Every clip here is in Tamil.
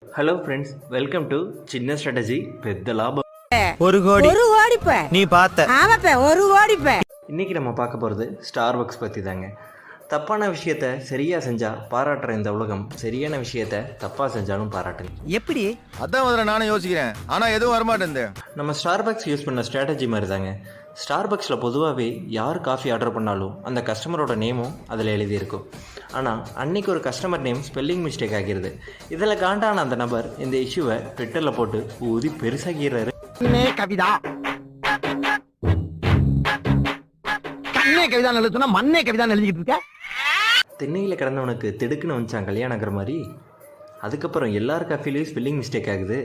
ஹலோ ஃப்ரெண்ட்ஸ், வெல்கம் டு சின்ன ஸ்ட்ராட்டஜி பெத்த லாபம். ஒரு கோடி நீ பார்த்த இன்னைக்கு நம்ம பார்க்க போகிறது ஸ்டார்பக்ஸ் பற்றி தாங்க. தப்பான விஷயத்த சரியாக செஞ்சால் பாராட்டுற இந்த உலகம் சரியான விஷயத்த தப்பாக செஞ்சாலும் பாராட்டுங்க. எப்படி? அதான் முதல்ல நானும் யோசிக்கிறேன், ஆனால் எதுவும் வரமாட்டேன். நம்ம ஸ்டார்பக்ஸ் யூஸ் பண்ண ஸ்ட்ராட்டஜி மாதிரி தாங்க. ஸ்டார்பக்ஸில் பொதுவாகவே யார் காஃபி ஆர்டர் பண்ணாலும் அந்த கஸ்டமரோட நேமும் அதில் எழுதியிருக்கும். ஆனால் அன்னைக்கு ஒரு கஸ்டமர் நேம் ஸ்பெல்லிங் மிஸ்டேக் ஆகிருது. இதில் காண்டான அந்த நபர் இந்த இஷ்யூவை ட்விட்டரில் போட்டு ஊதி பெருசாகிறாரு. கவிதா கண்ணே கவிதா எழுதுனா மண்ணே கவிதா எழுதிக்கிட்டு இருக்க. தென்னையில் கிடந்தவனுக்கு திடுக்குன்னு வந்துச்சான் கல்யாணங்கிற மாதிரி. அதுக்கப்புறம் எல்லார் காஃபிலையும் ஸ்பெல்லிங் மிஸ்டேக் ஆகுது.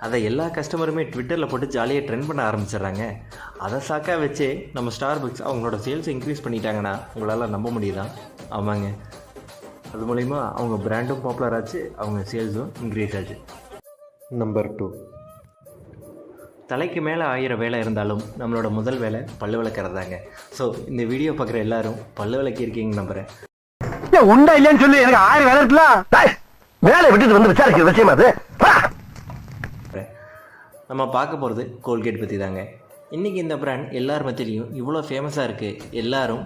அதை எல்லா கஸ்டமருமே ட்விட்டரில் போட்டு ஜாலியாக ட்ரெண்ட் பண்ண ஆரம்பிச்சிடுறாங்க. அதை சாக்காக வச்சே நம்ம ஸ்டார்பக்ஸ் அவங்களோட சேல்ஸை இன்க்ரீஸ் பண்ணிட்டாங்கன்னா உங்களால் நம்ப முடியுதா? ஆமாங்க, அது மூலிமா அவங்க பிராண்டும் பாப்புலர் ஆச்சு, அவங்க சேல்ஸும் இன்க்ரீஸ் ஆச்சு. நம்பர் 2, தலைக்கு மேலே 1000 வேலை இருந்தாலும் நம்மளோட முதல் வேலை பல்லு விளக்குறதாங்க. ஸோ இந்த வீடியோ பார்க்குற எல்லாரும் பல்லு விளக்கி இருக்கீங்கன்னு நம்புகிறேன். உண்டா இல்லையான்னு சொல்லி எனக்கு 1000 வேலை இருக்கலாம். வேலை விட்டுட்டு வந்து விசாரிக்கிற விஷயம் அது. நம்ம பார்க்க போகிறது கோல்கேட் பற்றி தாங்க. இன்றைக்கி இந்த பிராண்ட் எல்லார் மத்தியிலையும் இவ்வளோ ஃபேமஸாக இருக்குது, எல்லாரும்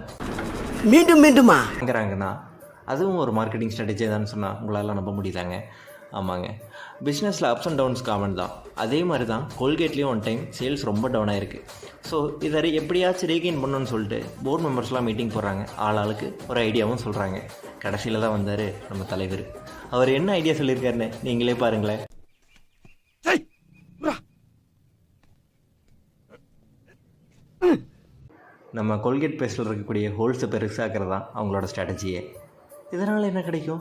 மீண்டுமா வாங்குறாங்கன்னா அதுவும் ஒரு மார்க்கெட்டிங் ஸ்ட்ராட்டஜி தான் சொன்னால் உங்களால் நம்ப முடியுதாங்க. ஆமாங்க, பிஸ்னஸில் அப்ஸ் அண்ட் டவுன்ஸ் காமன் தான். அதே மாதிரி தான் கோல்கேட்லேயும் ஒன் டைம் சேல்ஸ் ரொம்ப டவுன் ஆகிருக்கு. ஸோ இதை எப்படியாச்சும் ரீகெயின் பண்ணணும்னு சொல்லிட்டு போர்டு மெம்பர்ஸ்லாம் மீட்டிங் போடுறாங்க. ஆளுக்கு ஒரு ஐடியாவும் சொல்கிறாங்க. கடைசியில் தான் வந்தார் நம்ம தலைவர். அவர் என்ன ஐடியா சொல்லியிருக்காருன்னு நீங்களே பாருங்களேன். நம்ம கோல்கேட் பேஸ்ட்டில் இருக்கக்கூடிய ஹோல்ஸை பெருசாக்குறது தான் அவங்களோட ஸ்ட்ராட்டஜியே. இதனால் என்ன கிடைக்கும்?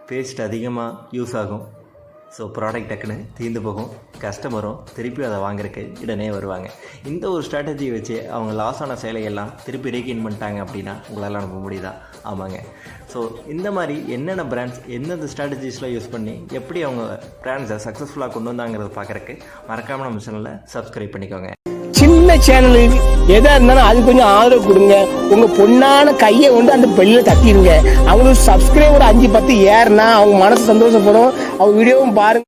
பேஸ்ட் அதிகமாக யூஸ் ஆகும். ஸோ ப்ராடக்ட் டக்குன்னு தீர்ந்து போகும். கஸ்டமரும் திருப்பி அதை வாங்குறதுக்கு உடனே வருவாங்க. இந்த ஒரு ஸ்ட்ராட்டஜியை வச்சு அவங்க லாஸ் ஆன சேலையெல்லாம் திருப்பி ரீகெயின் பண்ணிட்டாங்க அப்படின்னா உங்களால் நம்ப முடியுதா? ஆமாங்க. ஸோ இந்த மாதிரி என்னென்ன பிராண்ட்ஸ் எந்தெந்த ஸ்ட்ராட்டஜிஸ்லாம் யூஸ் பண்ணி எப்படி அவங்க பிராண்ட்ஸை சக்ஸஸ்ஃபுல்லாக கொண்டு வந்தாங்கிறத பார்க்குறக்கு மறக்காமல் நம்ம சேனலில் சப்ஸ்கிரைப் பண்ணிக்கோங்க. சின்ன சேனலு எதா இருந்தாலும் அது கொஞ்சம் ஆதரவு கொடுங்க. உங்க பொண்ணான கையை கொண்டு அந்த பெல்ல தட்டிடுங்க. அவங்களுக்கு சப்ஸ்கிரைபர் 5-10 ஏறுனா அவங்க மனசு சந்தோஷப்படும். அவங்க வீடியோவும் பாருங்க.